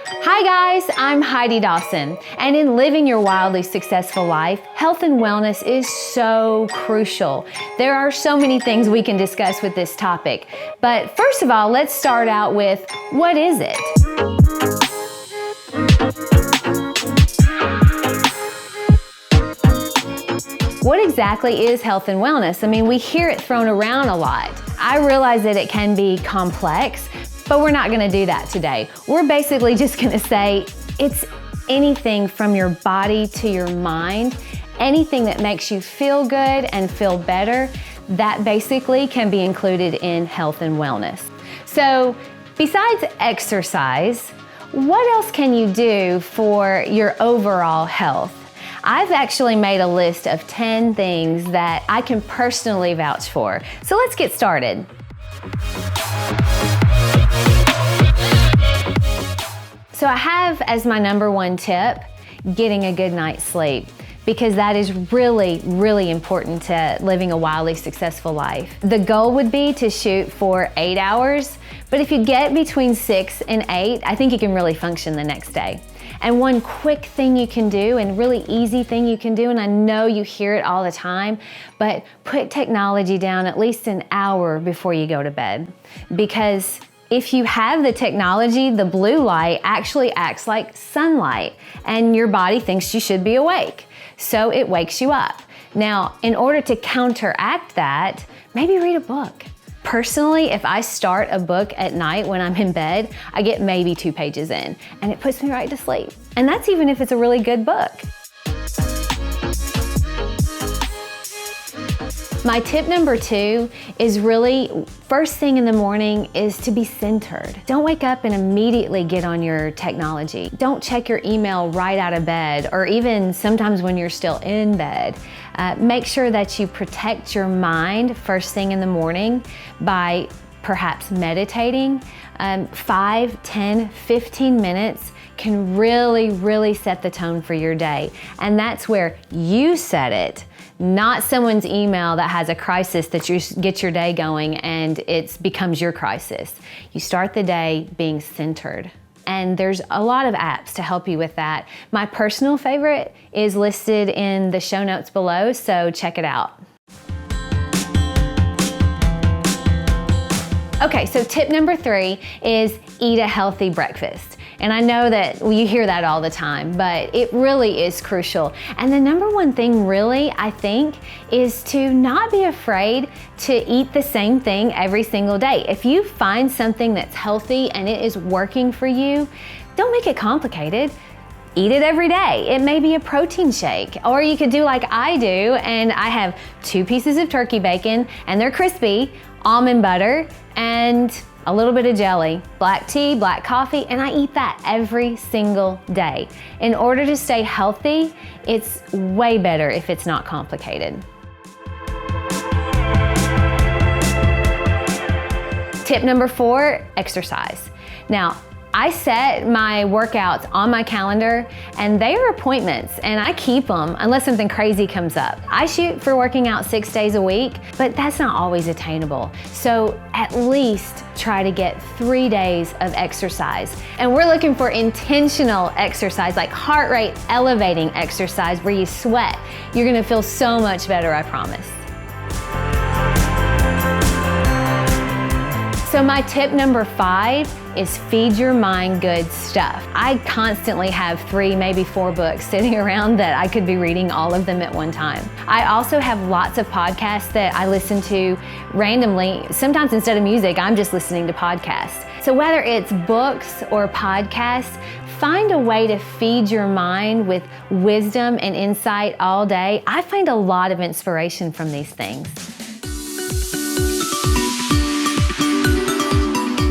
Hi guys, I'm Heidi Dawson, and in living your wildly successful life, health and wellness is so crucial. There are so many things we can discuss with this topic, but first of all, let's start out with, what is it? What exactly is health and wellness? I mean, we hear it thrown around a lot. I realize that it can be complex, but we're not gonna do that today. We're basically just gonna say it's anything from your body to your mind, anything that makes you feel good and feel better, that basically can be included in health and wellness. So besides exercise, what else can you do for your overall health? I've actually made a list of 10 things that I can personally vouch for. So let's get started. So I have as my number one tip, getting a good night's sleep, because that is really, really important to living a wildly successful life. The goal would be to shoot for 8 hours, but if you get between 6 and 8, I think you can really function the next day. And one quick thing you can do, and really easy thing you can do, and I know you hear it all the time, but put technology down at least an hour before you go to bed. Because if you have the technology, the blue light actually acts like sunlight, and your body thinks you should be awake. So it wakes you up. Now, in order to counteract that, maybe read a book. Personally, if I start a book at night when I'm in bed, I get maybe 2 pages in, and it puts me right to sleep. And that's even if it's a really good book. My tip number 2 is really, first thing in the morning is to be centered. Don't wake up and immediately get on your technology. Don't check your email right out of bed, or even sometimes when you're still in bed. Make sure that you protect your mind first thing in the morning by perhaps meditating. 5, 10, 15 minutes can really, really set the tone for your day. And that's where you set it, not someone's email that has a crisis that you get your day going and it becomes your crisis. You start the day being centered. And there's a lot of apps to help you with that. My personal favorite is listed in the show notes below, so check it out. Okay, so tip number 3 is eat a healthy breakfast. And I know that you hear that all the time, but it really is crucial. And the number one thing really, I think, is to not be afraid to eat the same thing every single day. If you find something that's healthy and it is working for you, don't make it complicated. Eat it every day. It may be a protein shake, or you could do like I do, and I have 2 pieces of turkey bacon, and they're crispy, almond butter, and a little bit of jelly, black tea, black coffee, and I eat that every single day. In order to stay healthy, it's way better if it's not complicated. Tip number 4, exercise. Now, I set my workouts on my calendar, and they are appointments, and I keep them unless something crazy comes up. I shoot for working out 6 days a week, but that's not always attainable. So at least try to get 3 days of exercise. And we're looking for intentional exercise, like heart rate elevating exercise where you sweat. You're gonna feel so much better, I promise. So my tip number 5 is feed your mind good stuff. I constantly have 3, maybe 4 books sitting around that I could be reading all of them at one time. I also have lots of podcasts that I listen to randomly. Sometimes instead of music, I'm just listening to podcasts. So whether it's books or podcasts, find a way to feed your mind with wisdom and insight all day. I find a lot of inspiration from these things.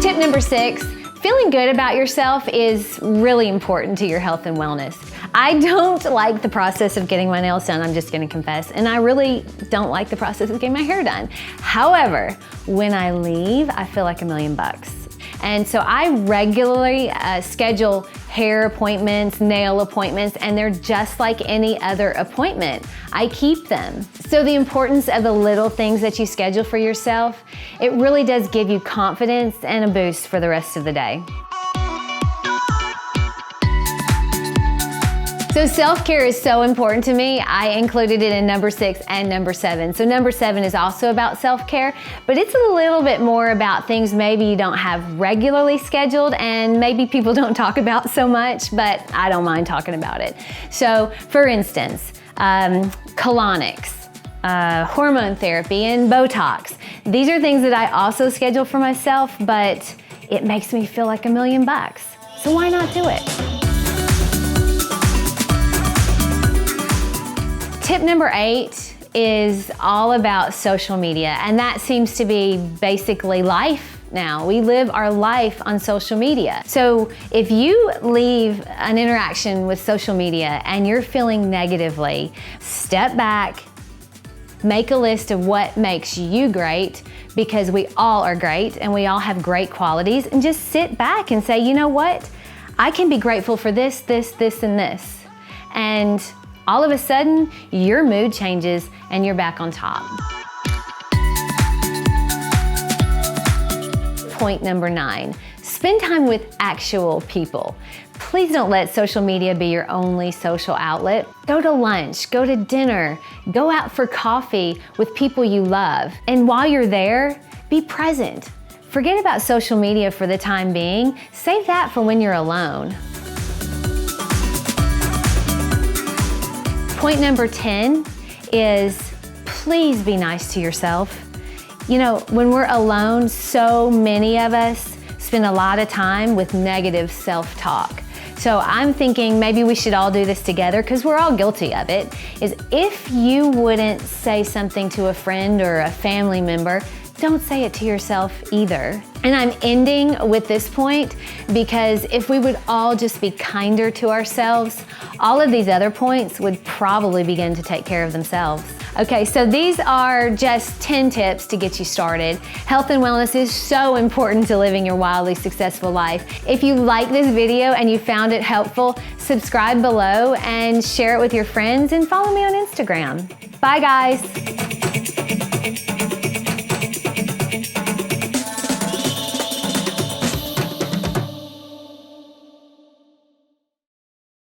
Tip number 6, feeling good about yourself is really important to your health and wellness. I don't like the process of getting my nails done, I'm just gonna confess, and I really don't like the process of getting my hair done. However, when I leave, I feel like $1,000,000. And so I regularly schedule hair appointments, nail appointments, and they're just like any other appointment. I keep them. So the importance of the little things that you schedule for yourself, it really does give you confidence and a boost for the rest of the day. So self-care is so important to me. I included it in number 6 and number 7. So number 7 is also about self-care, but it's a little bit more about things maybe you don't have regularly scheduled and maybe people don't talk about so much, but I don't mind talking about it. So for instance, colonics, hormone therapy, and Botox. These are things that I also schedule for myself, but it makes me feel like $1 million. So why not do it? Tip number 8 is all about social media, and that seems to be basically life now. We live our life on social media. So if you leave an interaction with social media and you're feeling negatively, step back, make a list of what makes you great, because we all are great and we all have great qualities, and just sit back and say, you know what? I can be grateful for this, this, this, and this. And all of a sudden, your mood changes and you're back on top. Point number 9, spend time with actual people. Please don't let social media be your only social outlet. Go to lunch, go to dinner, go out for coffee with people you love. And while you're there, be present. Forget about social media for the time being. Save that for when you're alone. Point number 10 is please be nice to yourself. You know, when we're alone, so many of us spend a lot of time with negative self-talk. So I'm thinking maybe we should all do this together, because we're all guilty of it, is if you wouldn't say something to a friend or a family member, don't say it to yourself either. And I'm ending with this point because if we would all just be kinder to ourselves, all of these other points would probably begin to take care of themselves. Okay, so these are just 10 tips to get you started. Health and wellness is so important to living your wildly successful life. If you like this video and you found it helpful, subscribe below and share it with your friends, and follow me on Instagram. Bye guys.